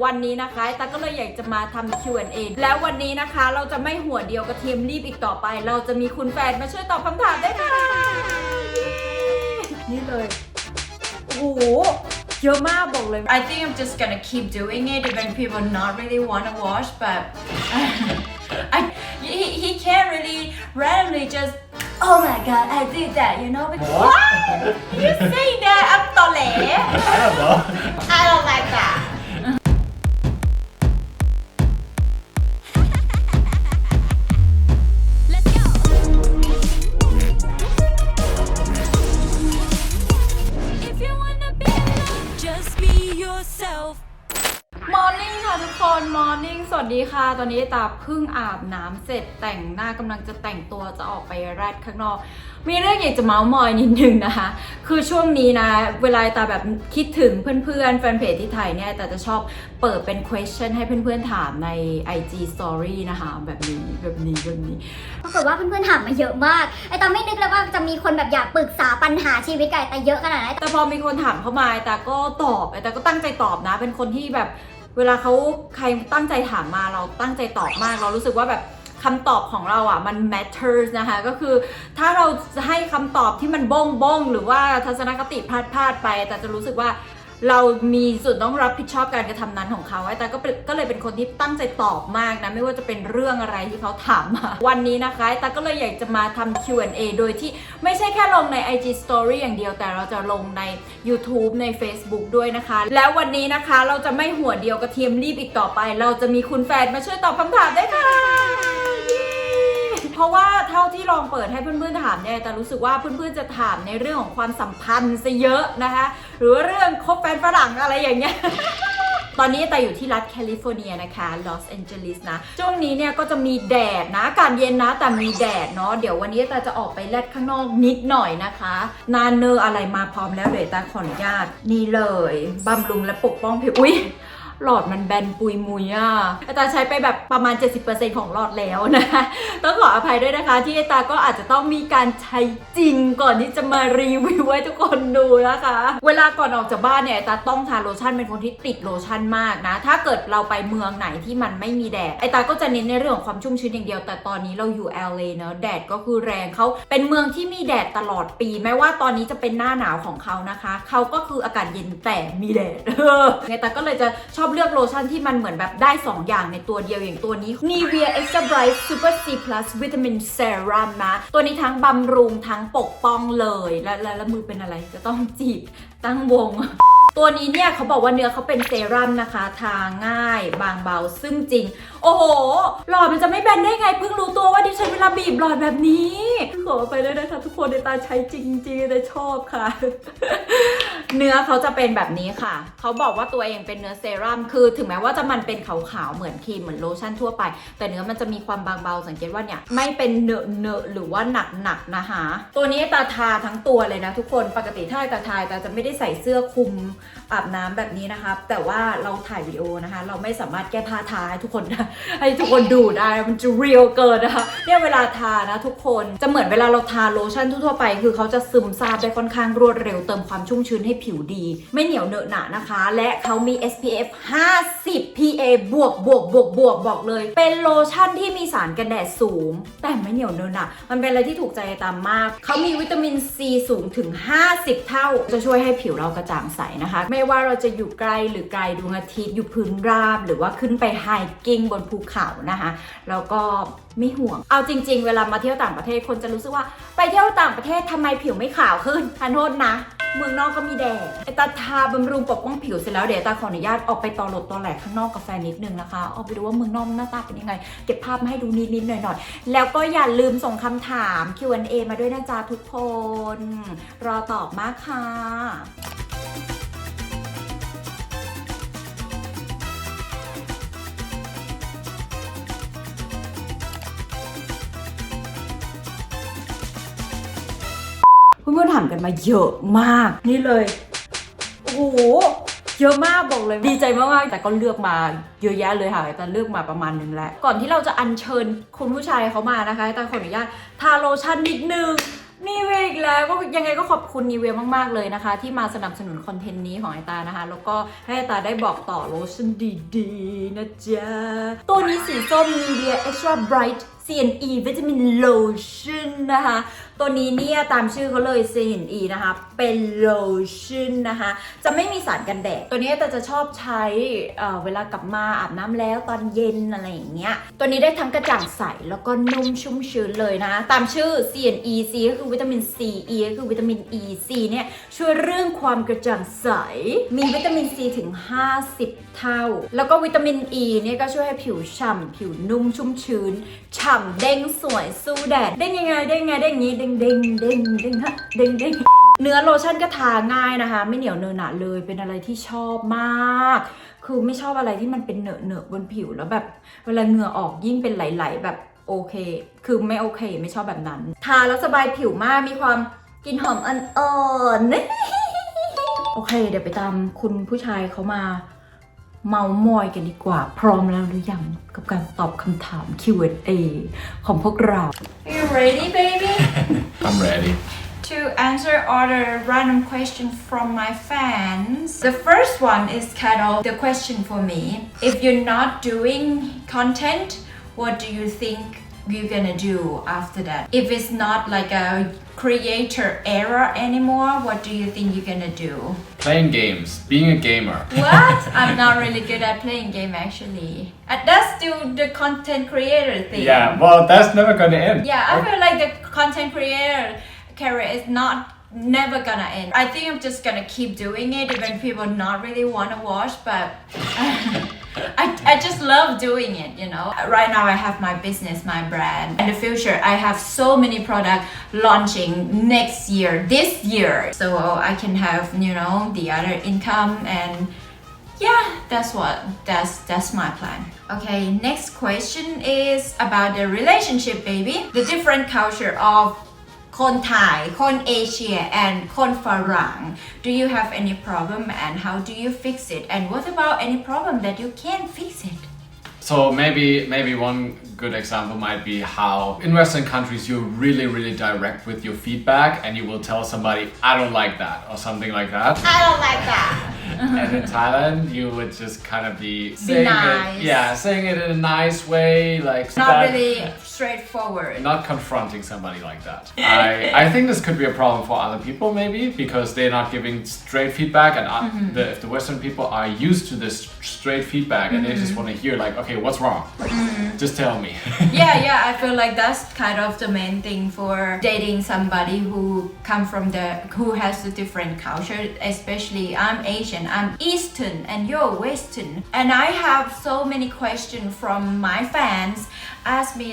วันนี้นะคะตาก็เลยอยากจะมาทำ Q&A แล้ววันนี้นะคะเราจะไม่หัวเดียวกระเทียมรีบอีกต่อไป เราจะมีคุณแฟนมาช่วยตอบคำถามได้ค่ะนี่เลยโอ้โหเยอะมากบอกเลย I think I'm just gonna keep doing it even people not really wanna watch but he can't really randomly just oh my god I did that you know what you say that I'm ตอแหล I don't know I don't like thatมอร์นิ่งค่ะทุกคน มอร์นิ่ง สวัสดีค่ะ ตอนนี้ตาเพิ่งอาบน้ำเสร็จแต่งหน้ากำลังจะแต่งตัวจะออกไปแรดข้างนอก มีเรื่องอยากจะเมาส์มอยนิดนึงนะคะ คือช่วงนี้นะ เวลาตาแบบคิดถึงเพื่อนๆแฟนเพจที่ไทยเนี่ยแต่จะชอบเปิดเป็น question ให้เพื่อนๆถามใน IG Story นะคะแบบนี้ปรากฏว่าเพื่อนๆถามมาเยอะมากไอตาไม่นึกเลยว่าจะมีคนแบบอยากปรึกษาปัญหาชีวิตกับไอตาเยอะขนาดนั้นแต่พอมีคนถามเข้ามาแต่ก็ตอบแต่ก็ตั้งใจตอบนะเป็นคนที่แบบเวลาใครตั้งใจถามมาเราตั้งใจตอบมากเรารู้สึกว่าแบบคำตอบของเราอ่ะมัน matters นะคะก็คือถ้าเราจะให้คำตอบที่มันบ้งหรือว่าทัศนคติพลาดไปแต่จะรู้สึกว่าเรามีส่วนต้องรับผิดชอบการกระทำนั้นของเขาแต่ก็เลยเป็นคนที่ตั้งใจตอบมากนะไม่ว่าจะเป็นเรื่องอะไรที่เขาถามมาวันนี้นะคะแต่ก็เลยอยากจะมาทำ Q&A โดยที่ไม่ใช่แค่ลงใน IG Story อย่างเดียวแต่เราจะลงใน YouTube ใน Facebook ด้วยนะคะแล้ววันนี้นะคะเราจะไม่หัวเดียวกระเทียมรีบอีกต่อไปเราจะมีคุณแฟนมาช่วยตอบคำถามได้ค่ะเพราะว่าเท่าที่ลองเปิดให้เพื่อนๆถามเนี่ยแต่รู้สึกว่าเพื่อนๆจะถามในเรื่องของความสัมพันธ์ซะเยอะนะคะหรือเรื่องคบแฟนฝรั่งอะไรอย่างเงี้ย ตอนนี้แต่อยู่ที่รัฐแคลิฟอร์เนียนะคะลอสแอนเจลิสนะช่วงนี้เนี่ยก็จะมีแดดนะอากาศเย็นนะแต่มีแดดเนาะเดี๋ยววันนี้แต่จะออกไปแลดข้างนอกนิดหน่อยนะคะนานเนออะไรมาพร้อมแล้วเดี๋ยวตาขออนุญาตนี่เลยบำรุงและปกป้องผิวอุ๊ยหลอดมันแบนปุยมุยอ่ะอาตาใช้ไปแบบประมาณ 70% ของหลอดแล้วนะต้องขออภัยด้วยนะคะที่อาตาก็อาจจะต้องมีการใช้จริงก่อนที่จะมารีวิวให้ทุกคนดูนะคะเวลาก่อนออกจากบ้านเนี่ยอาตาต้องทาโลชั่นเป็นคนที่ติดโลชั่นมากนะถ้าเกิดเราไปเมืองไหนที่มันไม่มีแดดอาตาก็จะเน้นในเรื่องของความชุ่มชื้นอย่างเดียวแต่ตอนนี้เราอยู่ LA เนอะแดดก็คือแรงเขาเป็นเมืองที่มีแดดตลอดปีแม้ว่าตอนนี้จะเป็นหน้าหนาวของเขานะคะเขาก็คืออากาศเย็นแต่มีแดดไงแต่ก็เลยจะชอบเลือกโลชั่นที่มันเหมือนแบบได้2อย่างในตัวเดียวอย่างตัวนี้ Nivea Extra Bright Super C Plus Vitamin Serum นะตัวนี้ทั้งบำรุงทั้งปกป้องเลยแล้วมือเป็นอะไรจะต้องจีบตั้งวง ตัวนี้เนี่ยเขาบอกว่าเนื้อเขาเป็นเซรั่มนะคะทาง่ายบางเบาซึ่งจริงโอ้โหหลอดมันจะไม่แบนได้ไงเพิ่งรู้ตัวว่าดิฉันเวลาบีบหลอดแบบนี้ขอไปด้วยนะคะทุกคนในตาใช้จริงๆแต่ชอบค่ะ เนื้อเขาจะเป็นแบบนี้ค่ะเขาบอกว่าตัวเองเป็นเนื้อเซรั่มคือถึงแม้ว่าจะมันเป็นขาวๆเหมือนครีมเหมือนโลชั่นทั่วไปแต่เนื้อมันจะมีความบางเบาสังเกตว่าเนี่ยไม่เป็นเนอะหรือว่าหนักนะคะตัวนี้ตาทาทั้งตัวเลยนะทุกคนปกติถ้าตาทาตาจะไม่ได้ใส่เสื้อคลุมอาบน้ำแบบนี้นะคะแต่ว่าเราถ่ายวิดีโอนะคะเราไม่สามารถแก้ผ้าทาให้ทุกคนดูได้มันจะเรียลเกินนะคะเนี่ยเวลาทานะทุกคนจะเหมือนเวลาเราทาโลชั่นทั่วไปคือเขาจะซึมซาบได้ค่อนข้างรวดเร็วเติมความชุ่มชื้นให้ผิวดีไม่เหนียวเหนอะหนะนะคะและเขามี SPF 50 PA บวกบอกเลยเป็นโลชั่นที่มีสารกันแดดสูงแต่ไม่เหนียวเหนอะหนะมันเป็นอะไรที่ถูกใจตามมากเขามีวิตามินซีสูงถึง50 เท่าจะช่วยให้ผิวเรากระจ่างใสนะคะไม่ว่าเราจะอยู่ใกล้หรือไกลดวงอาทิตย์อยู่พื้นราบหรือว่าขึ้นไปไฮกิ้งบนภูเขานะคะแล้วก็ไม่ห่วงเอาจริงๆเวลามาเที่ยวต่างประเทศคนจะรู้สึกว่าไปเที่ยวต่างประเทศทำไมผิวไม่ขาวขึ้นขอโทษนะเมืองนอกก็มีแดดตาทาบำรุงปกป้องผิวเสร็จแล้วเดี๋ยวตาขออนุญาตออกไปตอแหลกข้างนอกกับแฟนนิดนึงนะคะออกไปดูว่าเมืองนอกหน้าตาเป็นยังไงเก็บภาพมาให้ดูนิดหน่อยแล้วก็อย่าลืมส่งคำถาม Q&A มาด้วยนะจ๊ะทุกคนรอตอบมากค่ะเพื่อนๆถามกันมาเยอะมากนี่เลยโอ้โหเยอะมากบอกเลยดีใจมากๆแต่ก็เลือกมาเยอะแยะเลยค่ะแต่เลือกมาประมาณนึงแล้วก่อนที่เราจะอัญเชิญคุณผู้ชายเขามานะคะตาขออนุญาตทาโลชั่นนิดนึง นีเวอีกแล้วก็ยังไงก็ขอบคุณนีเวมากๆเลยนะคะที่มาสนับสนุนคอนเทนต์นี้ของไอตานะคะแล้วก็ให้ไอตาได้บอกต่อโลชั่นดีๆนะจ๊ะตัวนี้สีส้ม Nivea Extra Bright CNE วิตามินโลชั่นนะคะตัวนี้เนี่ยตามชื่อเขาเลย CNE นะคะเป็นโลชั่นนะคะจะไม่มีสารกันแดดตัวนี้แต่จะชอบใช้เวลากลับมาอาบน้ำแล้วตอนเย็นอะไรอย่างเงี้ยตัวนี้ได้ทั้งกระจ่างใสแล้วก็นุ่มชุ่มชื้นเลยนะตามชื่อ CNE C ก็คือวิตามิน C E ก็คือวิตามิน E C เนี่ยช่วยเรื่องความกระจ่างใสมีวิตามิน C ถึง50 เท่าแล้วก็วิตามิน E เนี่ยก็ช่วยให้ผิวฉ่ำผิวนุ่มชุ่มชื้นฉ่ำเด้งสวยสู้แดดเด้งยังไงเด้งไงเด้งงี้เด้งเด้งเด้งเด้งฮะเด้งเด้งเนื้อโลชั่นก็ทาง่ายนะคะไม่เหนียวเนอะหนะเลยเป็นอะไรที่ชอบมากคือไม่ชอบอะไรที่มันเป็นเนอะเนอะบนผิวแล้วแบบเวลาเหงื่อออกยิ่งเป็นไหลๆแบบโอเคคือไม่โอเคไม่ชอบแบบนั้นทาแล้วสบายผิวมากมีความกลิ่นหอมอ่อนๆโอเคเดี๋ยวไปตามคุณผู้ชายเขามาเมามอยกันดีกว่าพร้อมแล้วหรือยังกับการตอบคำถาม Q&A ของพวกเรา Are you ready, baby? I'm ready. To answer all the random questions from my fans. The first one is kind of the question for me. If you're not doing content, what do you think you're gonna do after that? If it's not like a creator era anymore, what do you think you're gonna do? Playing games, being a gamer. What? I'm not really good at playing game actually. That's still the content creator thing. Yeah, well, that's never gonna end. Yeah, I feel like the content creator career is never gonna end. I think I'm just gonna keep doing it even people not really wanna watch, but I just love doing it, you know. Right now I have my business, my brand. In the future, I have so many products launching next year, this year. So I can have, you know, the other income and yeah, that's my plan. Okay, next question is about the relationship, baby. The different culture of คนไทยคนเอเชีย and คนฝรั่ง Do you have any problem and how do you fix it? And what about any problem that you can't fix it? So maybe one good example might be how in Western countries you're really direct with your feedback and you will tell somebody I don't like that or something like that. I don't like that. And in Thailand you would just kind of be saying nice. saying it in a nice way, like Not that, really straightforward. not confronting somebody like that. I think this could be a problem for other people maybe because they're not giving straight feedback and if the Western people are used to this straight feedback and they just want to hear like okay what's wrong, just tell me. Yeah, I feel like that's kind of the main thing for dating somebody who has a different culture, especially I'm Asian, I'm Eastern and you're Western. And I have so many questions from my fans ask me,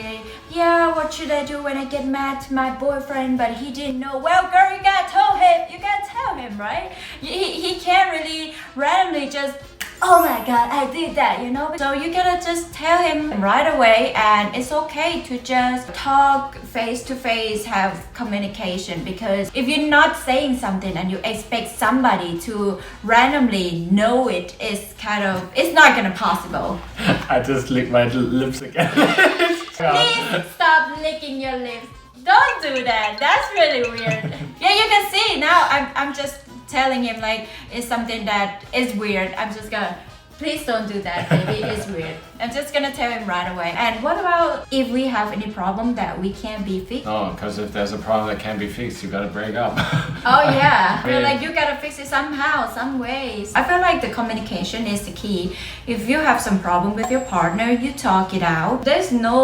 yeah, what should I do when I get mad to my boyfriend but he didn't know? Well girl, you gotta tell him, right? He can't really randomly just oh my god, I did that, you know? So you gotta just tell him right away and it's okay to just talk face to face, have communication because if you're not saying something and you expect somebody to randomly know it's not gonna possible. I just licked my lips again. Please stop licking your lips. Don't do that. That's really weird. Yeah, you can see now I'm just telling him like it's something that is weird. I'm just gonna please don't do that, baby. It's weird. I'm just gonna tell him right away. And what about if we have any problem that we can't be fixed? No, because if there's a problem that can't be fixed, you gotta break up. Oh yeah, I feel like you gotta fix it somehow, some ways. I feel like the communication is the key. If you have some problem with your partner, you talk it out. There's no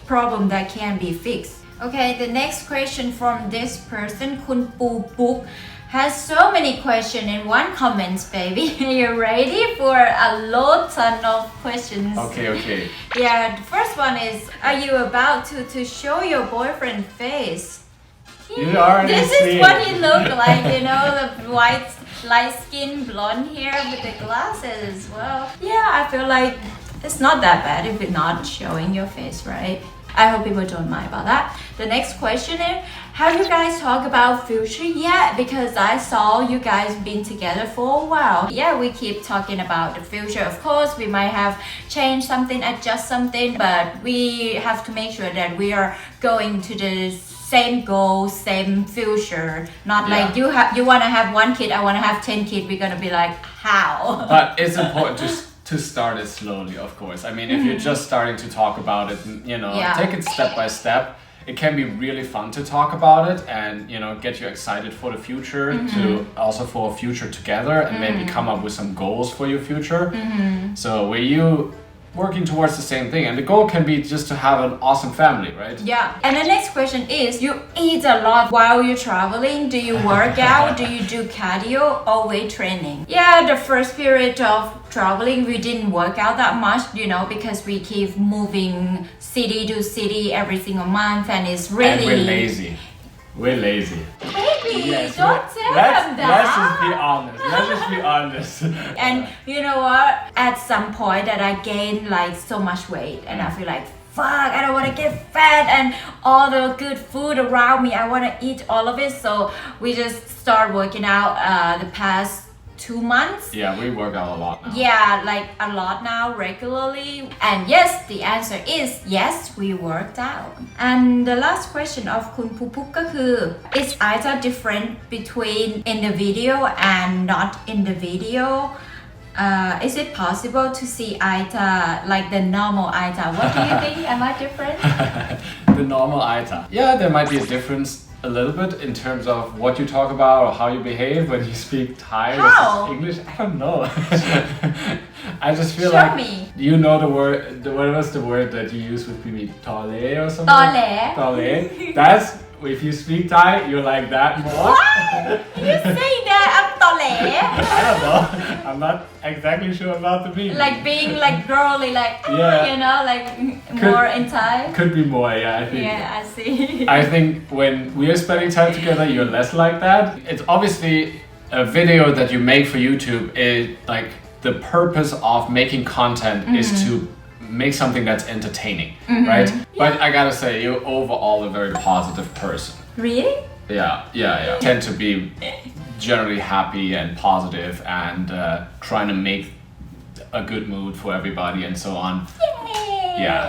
problem that can't be fixed. Okay, the next question from this person, Kun Pu Puk, has so many questions in one comment, baby. You ready for a ton of questions? Okay. Yeah, the first one is, are you about to show your boyfriend face? You already This see is what it. he looked like, you know, the white, light skin, blonde hair with the glasses. Well, yeah, I feel like it's not that bad if you're not showing your face, right? I hope people don't mind about that. The next question is, have you guys talked about future yet? Because I saw you guys been together for a while. Yeah, we keep talking about the future. Of course, we might have changed something, adjust something, but we have to make sure that we are going to the same goal, same future. Not like you want to have one kid, I want to have 10 kids. We're gonna be like, how? But it's important to start it slowly, of course. I mean, if you're just starting to talk about it, take it step by step. It can be really fun to talk about it and get you excited for the future, to also for a future together, and maybe come up with some goals for your future. So where you working towards the same thing, and the goal can be just to have an awesome family, right? Yeah. And the next question is, you eat a lot while you're traveling. Do you work out? Do you do cardio or weight training? Yeah, the first period of traveling, we didn't work out that much, because we keep moving city to city every single month, and it's really... And we're lazy. Baby, Yes, don't tell them that. Let's just be honest. Let's just be honest. And you know what? At some point that I gained like so much weight, and I feel like, fuck, I don't want to get fat, and all the good food around me, I want to eat all of it. So we just start working out the past 2 months. Yeah, we work out a lot now. Yeah, like a lot now, regularly. And yes, the answer is yes, we worked out. And the last question of คุณภูพุกก็คือ is EYETA different between in the video and not in the video? Is it possible to see EYETA like the normal EYETA? What do you think? Am I different? The normal EYETA. Yeah, there might be a difference a little bit in terms of what you talk about or how you behave when you speak Thai versus English. I don't know. I just feel Show like me. you know the word. What was the word that you use with me? Tole or something? Tole. That's if you speak Thai, you're like that more. What? You say that I'm tole? I don't know. I'm not exactly sure about the meaning. Like being like girly, like like more in Thai. Could be more. Yeah, I think. Yeah, I see. I think when we are spending time together, you're less like that. It's obviously a video that you make for YouTube is like the purpose of making content is to make something that's entertaining, right? But I gotta say, you're overall a very positive person. Really? Yeah. Tend to be generally happy and positive and trying to make a good mood for everybody and so on. Yeah.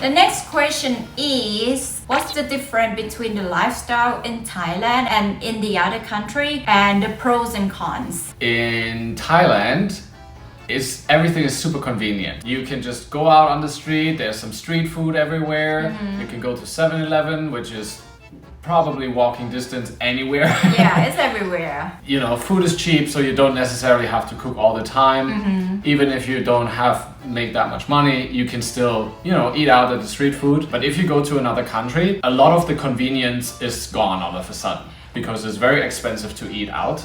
The next question is, what's the difference between the lifestyle in Thailand and in the other country, and the pros and cons? In Thailand, everything is super convenient. You can just go out on the street, there's some street food everywhere. You can go to 7-Eleven, which is probably walking distance anywhere. Yeah, it's everywhere. Food is cheap, so you don't necessarily have to cook all the time. Even if you don't make that much money, you can still, eat out at the street food. But if you go to another country, a lot of the convenience is gone all of a sudden, because it's very expensive to eat out.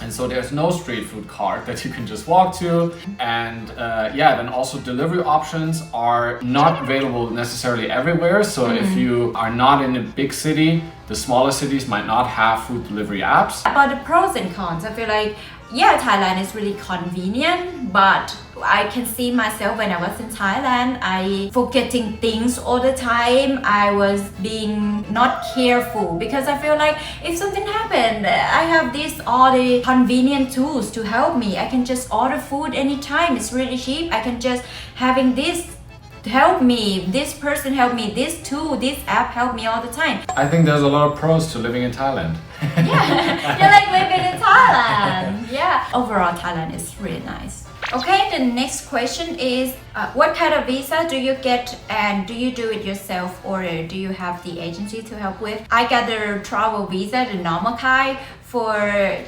And so there's no street food cart that you can just walk to. And then also delivery options are not available necessarily everywhere. So if you are not in a big city, the smaller cities might not have food delivery apps. About the pros and cons, I feel like, Thailand is really convenient, but I can see myself when I was in Thailand, I forgetting things all the time. I was being not careful, because I feel like if something happened, I have all the convenient tools to help me. I can just order food anytime. It's really cheap. I can just having this help me, this person help me, this tool, this app help me all the time. I think there's a lot of pros to living in Thailand. You like living in Thailand. Overall, Thailand is really nice. Okay, the next question is, what kind of visa do you get, and do you do it yourself, or do you have the agency to help with? I got the travel visa, the normal kind, for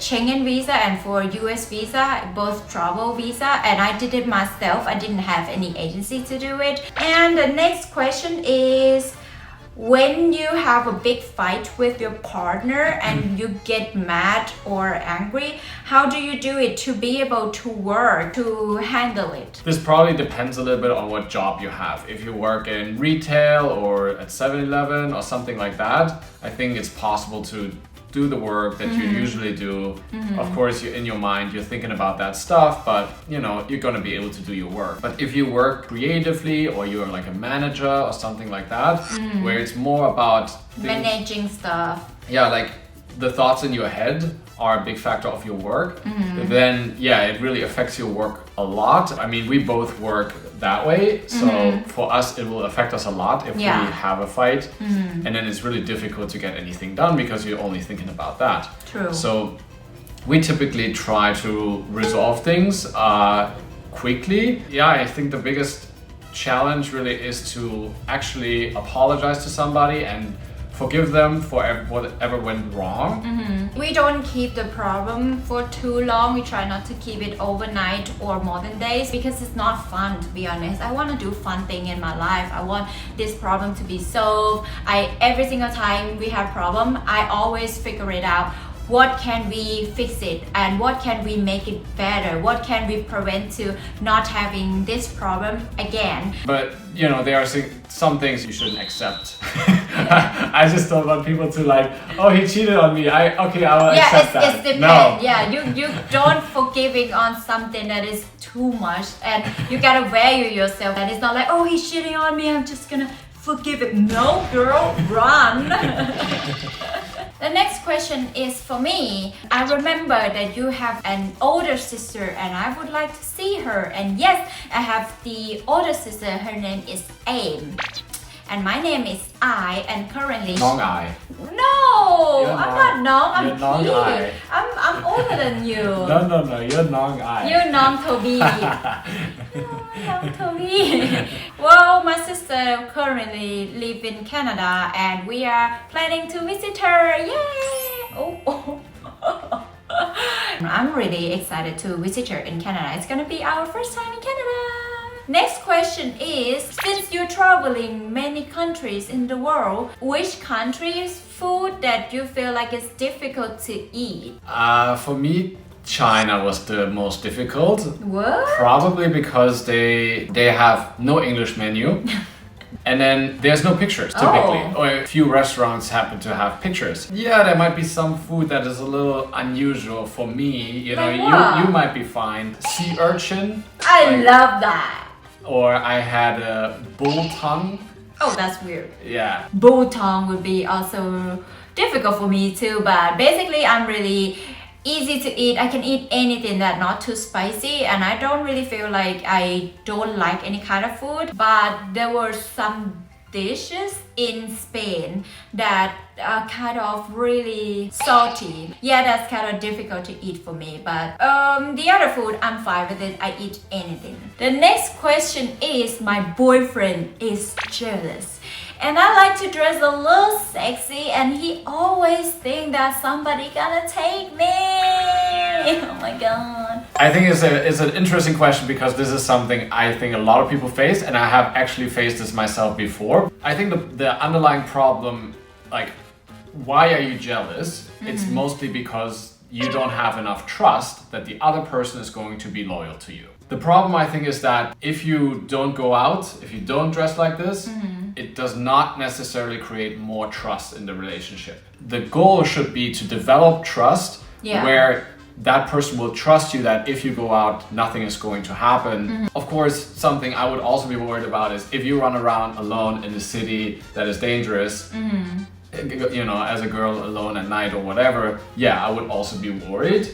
Schengen visa and for US visa, both travel visa, and I did it myself. I didn't have any agency to do it. And the next question is, when you have a big fight with your partner and you get mad or angry, how do you do it to be able to work, to handle it? This probably depends a little bit on what job you have. If you work in retail or at 7-Eleven or something like that, I think it's possible to do the work that you usually do. Of course, you're in your mind, you're thinking about that stuff, but you're gonna be able to do your work. But if you work creatively, or you're like a manager or something like that, where it's more about managing stuff. Yeah, like the thoughts in your head are a big factor of your work, then yeah, it really affects your work a lot. I mean, we both work that way, so for us it will affect us a lot if we have a fight, and then it's really difficult to get anything done because you're only thinking about that. True. So we typically try to resolve things quickly. Yeah, I think the biggest challenge really is to actually apologize to somebody and forgive them for whatever went wrong. We don't keep the problem for too long. We try not to keep it overnight or more than days because it's not fun, to be honest. I want to do fun thing in my life. I want this problem to be solved. Every single time we have problem, I always figure it out. What can we fix it and what can we make it better? What can we prevent to not having this problem again? But you know, there are some things you shouldn't accept. I just don't want people to like, oh, he cheated on me. I will accept that. It's depend. No. Yeah, you don't forgiving on something that is too much, and you gotta value yourself. And it's not like, oh, he's cheating on me. I'm just gonna forgive it. No, girl, run. The next question is for me. I remember that you have an older sister and I would like to see her. And yes, I have the older sister. Her name is Aim. And my name is I, and currently... Nong I. No! You're I'm not Nong, You're I'm Nong P. I. I'm older than you. No, you're Nong I. You're Nong Toby. Nong Toby. Well, my sister currently lives in Canada and we are planning to visit her. Yay! Oh. I'm really excited to visit her in Canada. It's gonna be our first time in Canada. Next question is, since you're traveling many countries in the world, which country's food that you feel like is difficult to eat? For me, China was the most difficult. What? Probably because they have no English menu. And then there's no pictures typically, or a few restaurants happen to have pictures. Yeah, there might be some food that is a little unusual for me. You know, Like what? you might be fine. Sea urchin. I love that. Or I had a bull tongue. Oh, that's weird. Yeah. Bull tongue would be also difficult for me too, but basically I'm really easy to eat. I can eat anything that's not too spicy, and I don't really feel like I don't like any kind of food. But there were some dishes in Spain that are kind of really salty. Yeah, that's kind of difficult to eat for me, but the other food, I'm fine with it. I eat anything. The next question is, my boyfriend is jealous. And I like to dress a little sexy, and he always think that somebody gonna take me. Oh my god. I think it's an interesting question because this is something I think a lot of people face, and I have actually faced this myself before. I think the underlying problem, like, why are you jealous? It's mostly because you don't have enough trust that the other person is going to be loyal to you. The problem, I think, is that if you don't go out, if you don't dress like this, it does not necessarily create more trust in the relationship. The goal should be to develop trust where that person will trust you that if you go out, nothing is going to happen. Of course, something I would also be worried about is if you run around alone in a city that is dangerous, you know, as a girl alone at night or whatever, yeah, I would also be worried.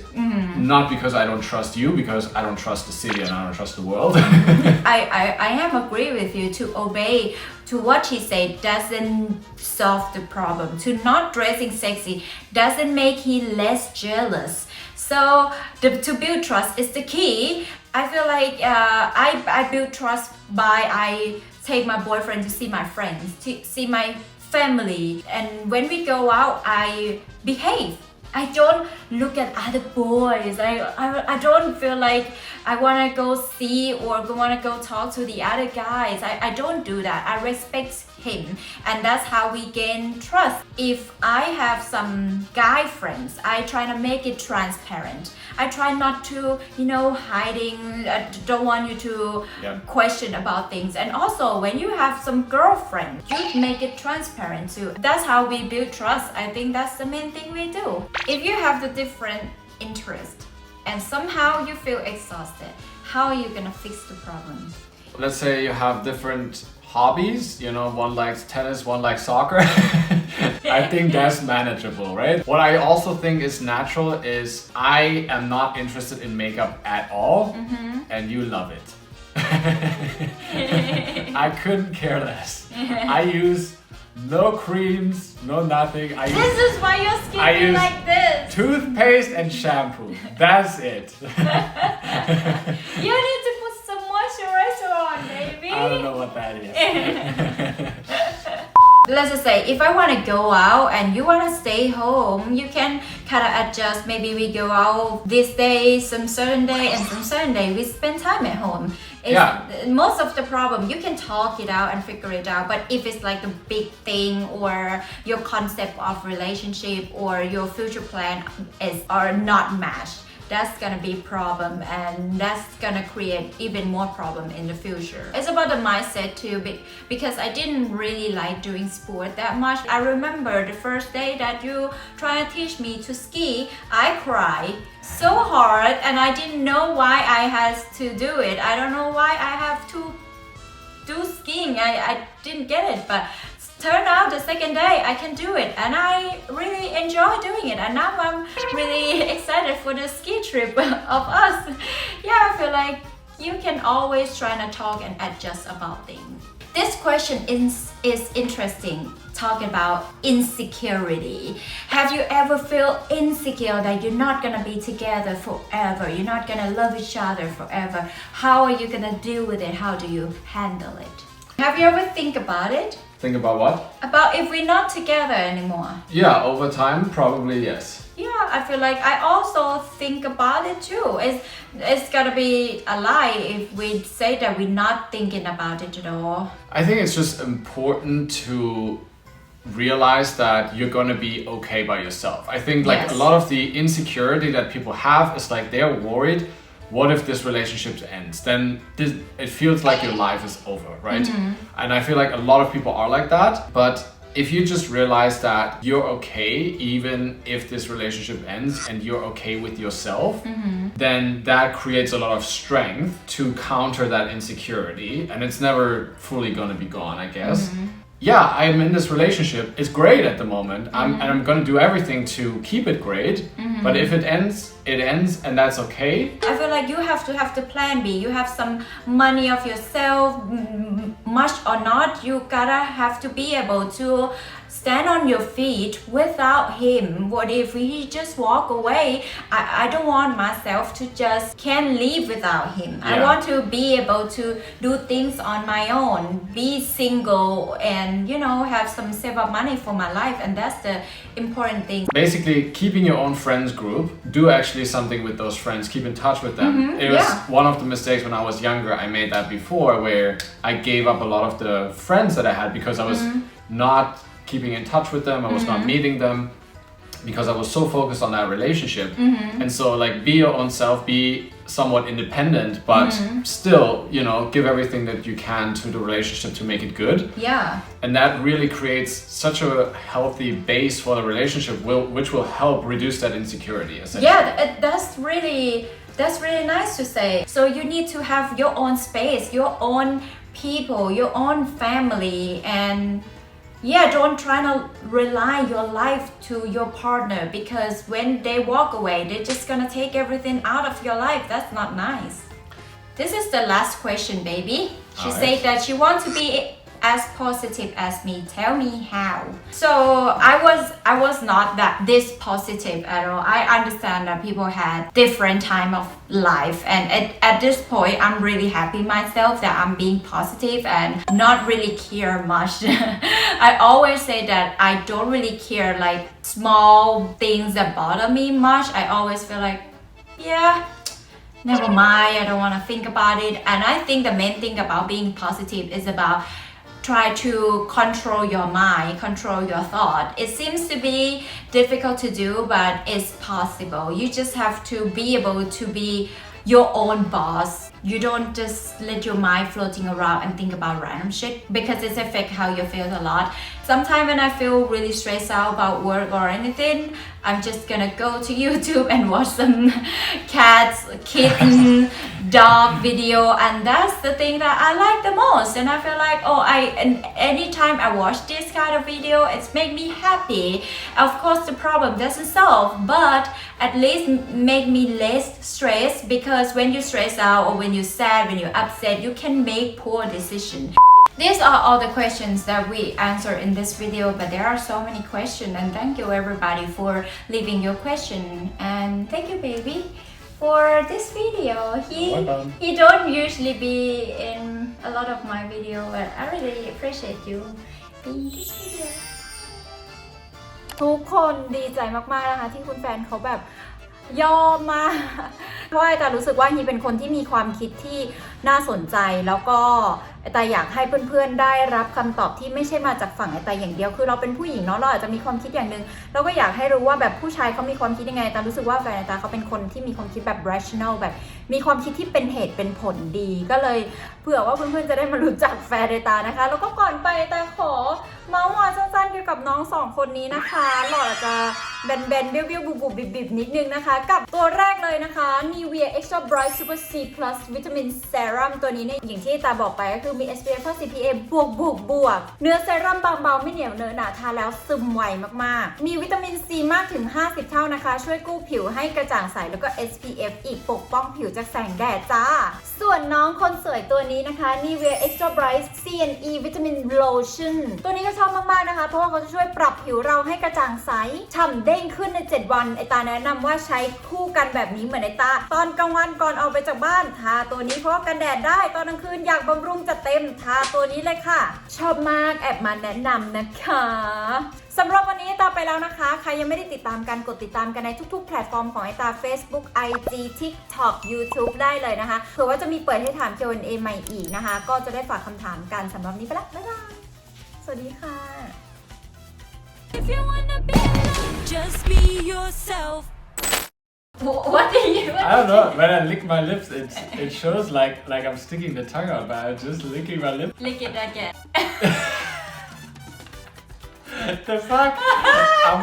Not because I don't trust you, because I don't trust the city and I don't trust the world. I am agree with you. To obey to what he said doesn't solve the problem. To not dressing sexy doesn't make he less jealous. So to build trust is the key. I feel like I build trust by I take my boyfriend to see my friends, to see my family, and when we go out I behave. I don't look at other boys. I don't feel like I want to go see or want to go talk to the other guys. I don't do that. I respect him, and that's how we gain trust. If I have some guy friends, I try to make it transparent. I try not to, you know, hiding. I don't want you to question about things. And also, when you have some girlfriend, you make it transparent too. That's how we build trust. I think that's the main thing we do. If you have the different interest and somehow you feel exhausted, how are you gonna fix the problem? Let's say you have different hobbies, you know, one likes tennis, one likes soccer. I think that's manageable, right? What I also think is natural is I am not interested in makeup at all, and you love it. I couldn't care less. I use no creams, no nothing. This is why your skin I is use like this. toothpaste and shampoo. That's it. You need to put some moisturizer on, baby. I don't know what that is. Let's just say if I want to go out and you want to stay home, you can kind of adjust. Maybe we go out this day, some certain day, and some certain day we spend time at home. Most of the problem you can talk it out and figure it out, but if it's like a big thing or your concept of relationship or your future plan are not matched, that's gonna be problem, and that's gonna create even more problem in the future. It's about the mindset too, because I didn't really like doing sport that much. I remember the first day that you try to teach me to ski, I cried so hard and I didn't know why I had to do it. I don't know why I have to do skiing. I didn't get it, but turned out the second day I can do it and I really enjoy doing it, and now I'm really excited for the ski trip of us. Yeah, I feel like you can always try to talk and adjust about things. This question is interesting. Talking about insecurity. Have you ever felt insecure that you're not gonna be together forever? You're not gonna love each other forever? How are you gonna deal with it? How do you handle it? Have you ever think about it? Think about what? About if we're not together anymore. Yeah, over time, probably yes. Yeah, I feel like I also think about it too. It's gonna be a lie if we say that we're not thinking about it at all. I think it's just important to realize that you're gonna be okay by yourself. I think like Yes. a lot of the insecurity that people have is like they're worried, what if this relationship ends? Then it feels like your life is over, right? And I feel like a lot of people are like that, but if you just realize that you're okay even if this relationship ends and you're okay with yourself, then that creates a lot of strength to counter that insecurity, and it's never fully gonna be gone, I guess. Yeah, I'm in this relationship. It's great at the moment. And I'm gonna do everything to keep it great. But if it ends, it ends, and that's okay. I feel like you have to have the plan B. You have some money of yourself, much or not, you gotta have to be able to stand on your feet without him. What if he just walk away? I don't want myself to just can't live without him. I Yeah. want to be able to do things on my own, be single, and have some save up money for my life, and that's the important thing. Basically, keeping your own friends group, do actually something with those friends, keep in touch with them. It was one of the mistakes when I was younger. I made that before, where I gave up a lot of the friends that I had because I was not keeping in touch with them. I was not meeting them because I was so focused on that relationship. And so like be your own self, be somewhat independent, but still, give everything that you can to the relationship to make it good. Yeah. And that really creates such a healthy base for the relationship, which will help reduce that insecurity, essentially. Yeah, that's really nice to say. So you need to have your own space, your own people, your own family, and don't try to rely your life to your partner, because when they walk away, they're just gonna take everything out of your life. That's not nice. This is the last question, baby. She Alright. said that she wants to be as positive as me. Tell me how. So I was not this positive at all. I understand that people had different time of life, and at this point I'm really happy myself that I'm being positive and not really care much. I always say that I don't really care like small things that bother me much. I always feel like never mind, I don't want to think about it. And I think the main thing about being positive is about try to control your mind, control your thought. It seems to be difficult to do, but it's possible. You just have to be able to be your own boss. You don't just let your mind floating around and think about random shit, because it's affect how you feel a lot. Sometimes when I feel really stressed out about work or anything, I'm just gonna go to YouTube and watch some cats, kitten, dog video, and that's the thing that I like the most. And I feel like, and anytime I watch this kind of video, it's make me happy. Of course, the problem doesn't solve, but at least make me less stressed, because when you stress out or when you're sad, when you're upset, you can make poor decisions. These are all the questions that we answer in this video, but there are so many questions, and thank you everybody for leaving your question, and thank you baby for this video. Welcome. He don't usually be in a lot of my video, but I really appreciate you in this video. ทุกคนดีใจมากๆนะคะที่คุณแฟนเขาแบบยอมมาเพราะว่าแต่รู้สึกว่าฮีเป็นคนที่มีความคิดที่น่าสนใจแล้วก็แต่อยากให้เพื่อนๆได้รับคำตอบที่ไม่ใช่มาจากฝั่งแต่อย่างเดียวคือเราเป็นผู้หญิงเนาะเราอาจจะมีความคิดอย่างนึงเราก็อยากให้รู้ว่าแบบผู้ชายเขามีความคิดยังไงแต่รู้สึกว่าแฟนแต่เขาเป็นคนที่มีความคิดแบบ rational แบบมีความคิดที่เป็นเหตุเป็นผลดีก็เลยเผื่อว่าเพื่อนๆจะได้มารู้จักแฟนตานะคะแล้วก็ก่อนไปแต่ขอเมาส์มาสั้นๆเกี่ยวกับน้องสองคนนี้นะคะหล่อจะแบนๆเบี้ยวๆบุบๆบิบๆนิดนึงนะคะกับตัวแรกเลยนะคะ Nivea Extra Bright Super C Plus Vitamin Serum ตัวนี้เนี่ยอย่างที่ตาบอกไปก็คือมี SPF 5 PA บวกเนื้อเซรั่มบางเบาไม่เหนียวเนอะหนาทาแล้วซึมไวมากๆมีวิตามินซีมากถึง50เท่านะคะช่วยกู้ผิวให้กระจ่างใสแล้วก็ SPF อีกปกป้องผิวจากแสงแดดจ้าส่วนน้องคนสวยตัวนี้นะคะ Nivea Extra Bright C&E Vitamin Lotion ตัวนี้ก็ชอบมากๆนะคะเพราะว่าเขาจะช่วยปรับผิวเราให้กระจ่างใสฉ่ำเด้งขึ้นใน7วันไอตาแนะนำว่าใช้คู่กันแบบนี้เหมือนไอตาตอนกลางวันก่อนออกไปจากบ้านทาตัวนี้เพราะว่ากันแดดได้ตอนกลางคืนอยากบำรุงจัดเต็มทาตัวนี้เลยค่ะชอบมากแอบมาแนะนำนะคะสำหรับวันนี้ตาไปแล้วนะคะใครยังไม่ได้ติดตามกันกดติดตามกันในทุกๆแพลตฟอร์มของไอตา Facebook IG TikTok YouTube ได้เลยนะคะเผื่อว่าจะมีเปิดให้ถาม Q&A ใหม่อีกนะคะก็จะได้ฝากคำถามกันสำหรับนี้ไปแล้วบ๊ายบายสวัสดีค่ะ If you wanna be alone, just be yourself. What do you I don't know. When I lick my lips, it shows like I'm sticking the tongue out, but I'm just licking my lips. lick it again? The fuck?